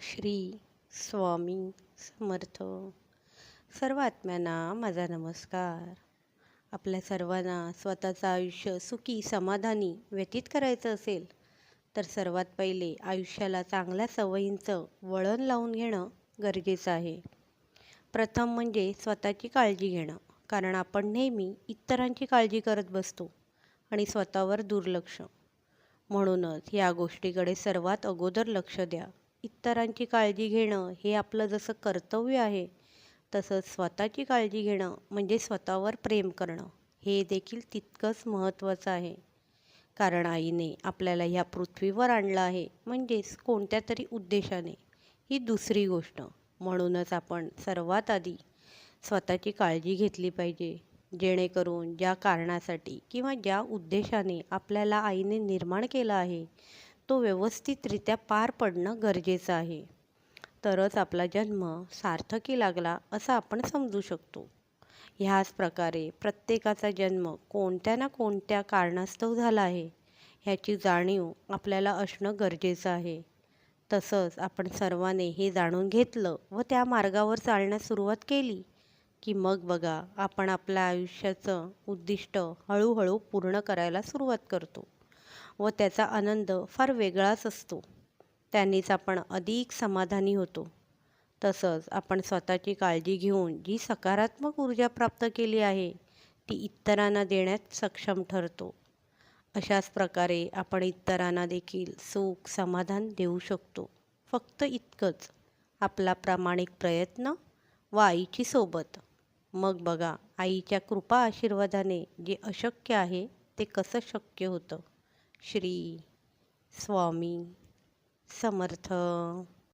श्री स्वामी समर्थ. सर्व आत्म्यांना माझा नमस्कार. आपल्या सर्वांना स्वतःचं आयुष्य सुखी समाधानी व्यतीत करायचं असेल तर सर्वात पहिले आयुष्याला चांगल्या सवयींचं वळण लावून घेणं गरजेचं आहे. प्रथम म्हणजे स्वतःची काळजी घेणं, कारण आपण नेहमी इतरांची काळजी करत बसतो आणि स्वतःवर दुर्लक्ष. म्हणूनच या गोष्टीकडे सर्वात अगोदर लक्ष द्या. इतरांची काळजी घेणं हे आपलं जसं कर्तव्य आहे, तसंच स्वतःची काळजी घेणं म्हणजे स्वतःवर प्रेम करणं हे देखील तितकंच महत्त्वाचं आहे. कारण आईने आपल्याला ह्या पृथ्वीवर आणलं आहे, म्हणजेच कोणत्या तरी उद्देशाने. ही दुसरी गोष्ट. म्हणूनच आपण सर्वात आधी स्वतःची काळजी घेतली पाहिजे, जेणेकरून ज्या कारणासाठी किंवा ज्या उद्देशाने आपल्याला आईने निर्माण केलं आहे तो व्यवस्थितरित्या पार पडणं गरजेचं आहे. तरच आपला जन्म सार्थकी लागला असं आपण समजू शकतो. ह्याच प्रकारे प्रत्येकाचा जन्म कोणत्या ना कोणत्या कारणास्तव झाला आहे ह्याची जाणीव आपल्याला असणं गरजेचं आहे. तसंच आपण सर्वांनी हे जाणून घेतलं व त्या मार्गावर चालण्यास सुरुवात केली की मग बघा, आपण आपल्या आयुष्याचं उद्दिष्ट हळूहळू पूर्ण करायला सुरुवात करतो व त्याचा आनंद फार वेगळाच असतो. त्यानेच आपण अधिक समाधानी होतो. तसंच आपण स्वतःची काळजी घेऊन जी सकारात्मक ऊर्जा प्राप्त केली आहे ती इतरांना देण्यात सक्षम ठरतो. अशाच प्रकारे आपण इतरांना देखील सुख समाधान देऊ शकतो. फक्त इतकंच, आपला प्रामाणिक प्रयत्न व आईची सोबत. मग बघा, आईच्या कृपा आशीर्वादाने जे अशक्य आहे ते कसं शक्य होतं. श्री स्वामी समर्थ.